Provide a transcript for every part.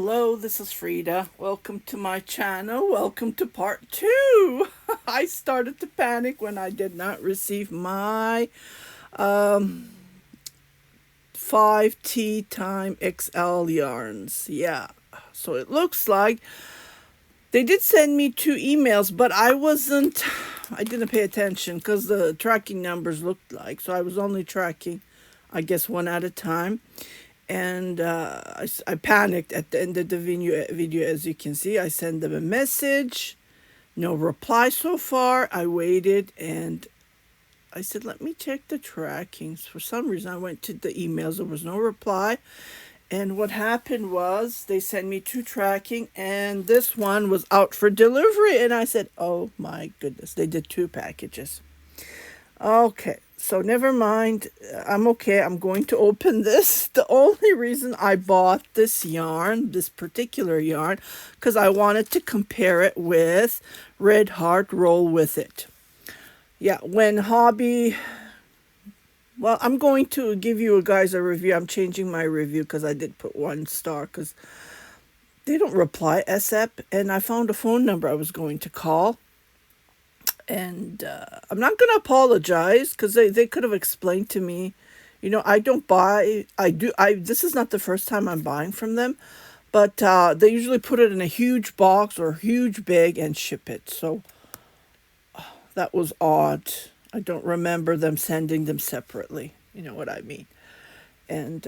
Hello, this is Frida. Welcome to my channel. Welcome to part 2. I started to panic when I did not receive my 5T time XL yarns. Yeah, so it looks like they did send me 2 emails, but I didn't pay attention because the tracking numbers looked like, so I was only tracking, I guess, one at a time. And I panicked at the end of the video. As you can see, I sent them a message, no reply so far. I waited and I said, let me check the trackings. For some reason, I went to the emails. There was no reply. And what happened was they sent me 2 tracking, and this one was out for delivery. And I said, oh my goodness, they did 2 packages. Okay. So never mind, I'm okay. I'm going to open this. The only reason I bought this yarn, this particular yarn, because I wanted to compare it with Red Heart Roll With It. Yeah, when Hobbii, well, I'm going to give you guys a review. I'm changing my review because I did put 1 star because they don't reply ASAP. And I found a phone number I was going to call. And I'm not going to apologize because they could have explained to me, I don't buy, this is not the first time I'm buying from them, but they usually put it in a huge box or huge bag and ship it. So that was odd. I don't remember them sending them separately. You know what I mean? And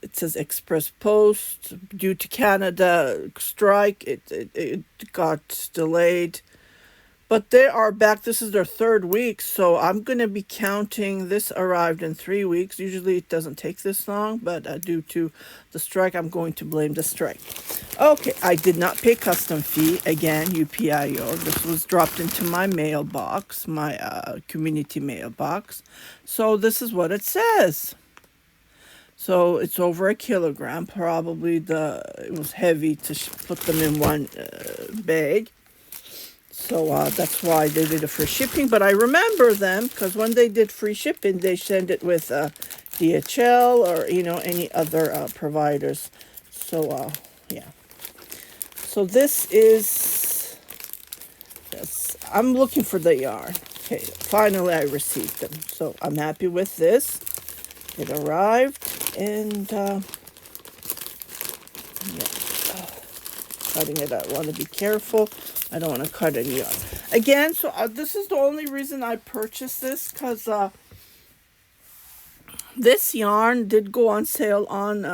it says express post due to Canada strike. It got delayed. But they are back. This is their 3rd week, so I'm going to be counting. This arrived in 3 weeks. Usually it doesn't take this long, but due to the strike, I'm going to blame the strike. Okay, I did not pay custom fee. Again, UPIO. This was dropped into my mailbox, my community mailbox. So this is what it says. So it's over a kilogram. Probably it was heavy to put them in one bag. So that's why they did it for shipping. But I remember them because when they did free shipping, they send it with DHL or, any other providers. So, yeah. So this is, yes, I'm looking for the yarn. Okay, finally I received them. So I'm happy with this. It arrived and, yeah. Cutting it, I want to be careful. I don't want to cut any yarn. Again, so this is the only reason I purchased this, because this yarn did go on sale on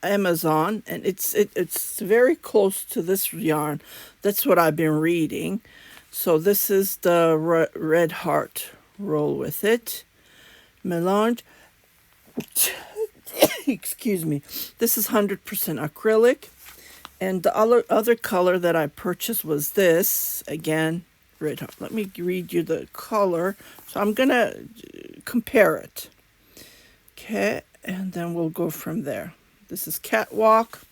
Amazon, and it's very close to this yarn. That's what I've been reading. So this is the Red Heart Roll With It melange. Excuse me. This is 100% acrylic. And the other color that I purchased was this, again, Red Heart. Let me read you the color. So I'm going to compare it. Okay, and then we'll go from there. This is Catwalk,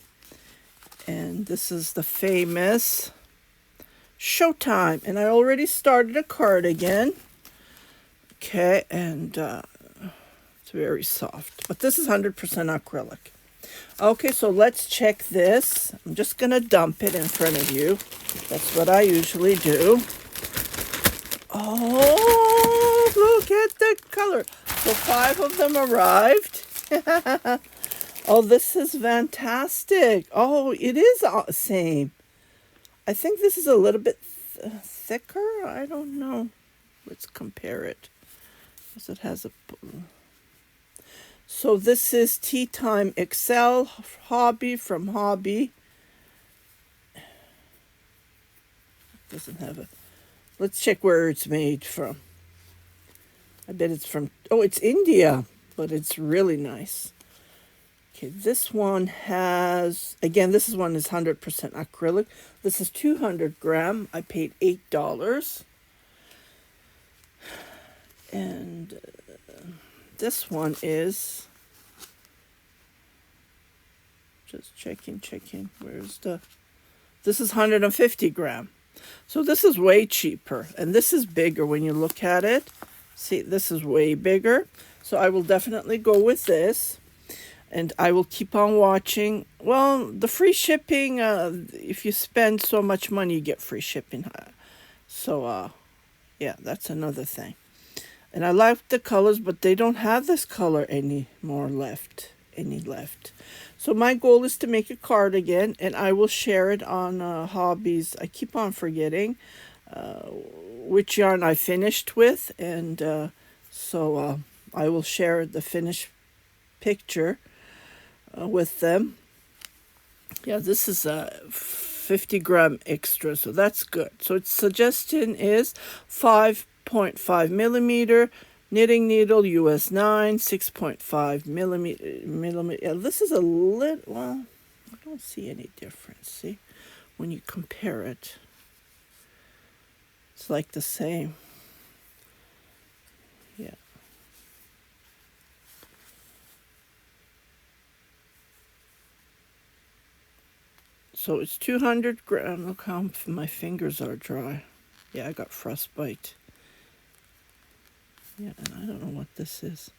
and this is the famous Showtime. And I already started a cardigan. Okay, and it's very soft. But this is 100% acrylic. Okay, so let's check this. I'm just going to dump it in front of you. That's what I usually do. Oh, look at the color. So 5 of them arrived. Oh, this is fantastic. Oh, it is the same. I think this is a little bit thicker. I don't know. Let's compare it. Because it has a... So this is Tea Time XL Hobbii from Hobbii. Doesn't have a... Let's check where it's made from. I bet it's from... Oh, it's India, but it's really nice. Okay, this one has... Again, this one is 100% acrylic. This is 200 gram. I paid $8. And... this one is, just checking, where's this is 150 gram. So this is way cheaper, and this is bigger when you look at it. See, this is way bigger. So I will definitely go with this. and I will keep on watching. Well, the free shipping, if you spend so much money, you get free shipping. So, yeah, that's another thing. And I like the colors, but they don't have this color anymore left. Any left. So my goal is to make a cardigan, and I will share it on Hobbies. I keep on forgetting which yarn I finished with, and so I will share the finished picture with them. Yeah, this is a 50-gram extra, so that's good. So its suggestion is 5.5 millimeter knitting needle, US 9, 6.5 millimeter. Yeah, this is a little, well, I don't see any difference. See, when you compare it, it's like the same. Yeah. So it's 200 grams. Look how my fingers are dry. Yeah, I got frostbite. Yeah, and I don't know what this is.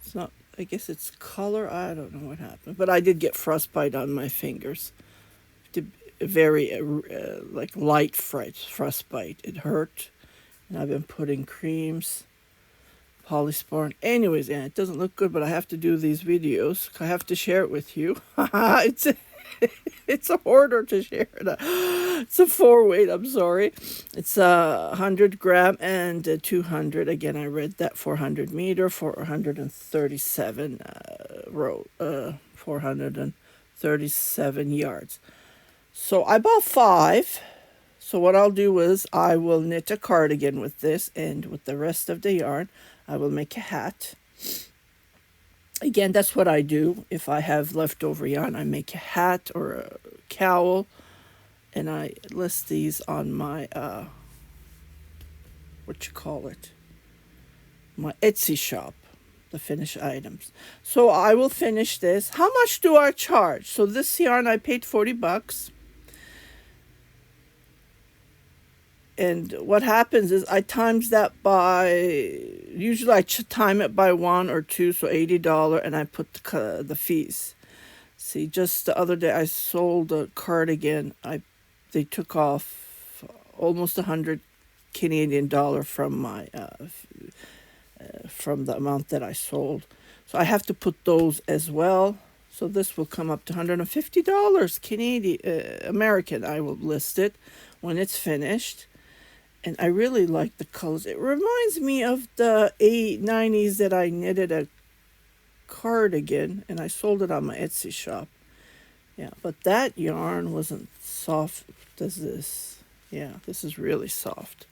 It's not, I guess it's color. I don't know what happened. But I did get frostbite on my fingers. Very, like light frostbite. It hurt. And I've been putting creams, polysporin. Anyways, yeah, it doesn't look good, but I have to do these videos. I have to share it with you. it's it's a order to share it. It's a 4-weight. I'm sorry. It's 100 gram and 200. Again, I read that 400 meter, 437 row, 437 yards. So I bought 5. So what I'll do is I will knit a cardigan with this, and with the rest of the yarn, I will make a hat. Again, that's what I do. If I have leftover yarn, I make a hat or a cowl, and I list these on my, my Etsy shop, the finished items. So I will finish this. How much do I charge? So this yarn I paid $40. And what happens is I times that by, usually I time it by 1 or 2, so $80, and I put the fees. See, just the other day I sold a cardigan. They took off almost 100 Canadian dollar from my from the amount that I sold. So I have to put those as well. So this will come up to $150 Canadian, American. I will list it when it's finished. And I really like the colors. It reminds me of the 90s that I knitted a cardigan, and I sold it on my Etsy shop. Yeah, but that yarn wasn't soft as this. Yeah, this is really soft.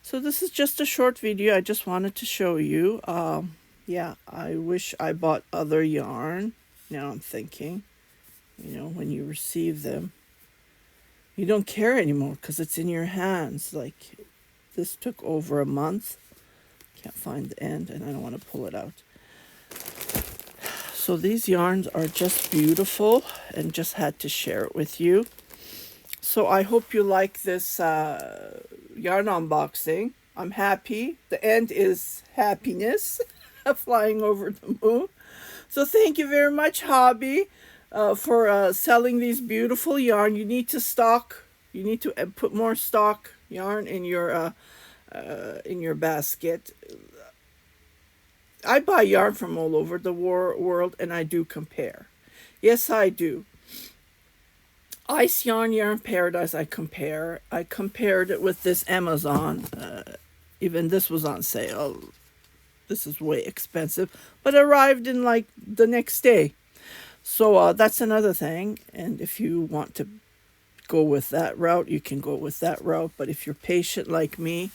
So this is just a short video. I just wanted to show you. Yeah, I wish I bought other yarn. Now I'm thinking, when you receive them, you don't care anymore because it's in your hands. Like, this took over a month. Can't find the end, and I don't want to pull it out. So these yarns are just beautiful, and just had to share it with you. So I hope you like this yarn unboxing. I'm happy. The end is happiness, flying over the moon. So thank you very much, Hobbii, for selling these beautiful yarn. You need to stock. You need to put more stock yarn in your basket. I buy yarn from all over the world, and I do compare. Yes, I do. Ice Yarn Paradise, I compare. I compared it with this Amazon. Even this was on sale. This is way expensive, but arrived in like the next day. So that's another thing. And if you want to go with that route, you can go with that route. But if you're patient like me,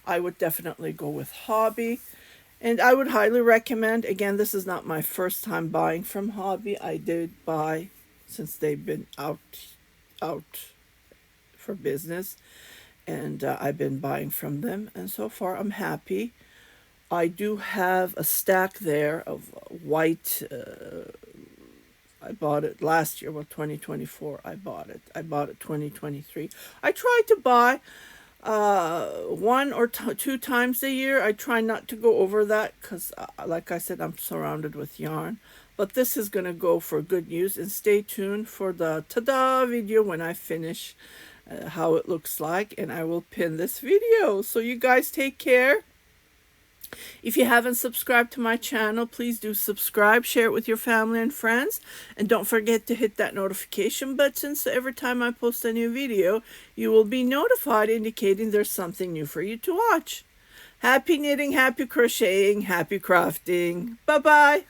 I would definitely go with Hobbii. And I would highly recommend, again, this is not my first time buying from Hobbii. I did buy since they've been out for business. And I've been buying from them. And so far, I'm happy. I do have a stack there of white. I bought it last year. Well, 2024, I bought it. I bought it 2023. I tried to buy one or two times a year. I try not to go over that because, like I said, I'm surrounded with yarn. But this is going to go for good news, and stay tuned for the ta-da video when I finish how it looks like, and I will pin this video. So you guys take care. If you haven't subscribed to my channel, please do subscribe, share it with your family and friends, and don't forget to hit that notification button so every time I post a new video, you will be notified, indicating there's something new for you to watch. Happy knitting, happy crocheting, happy crafting. Bye-bye.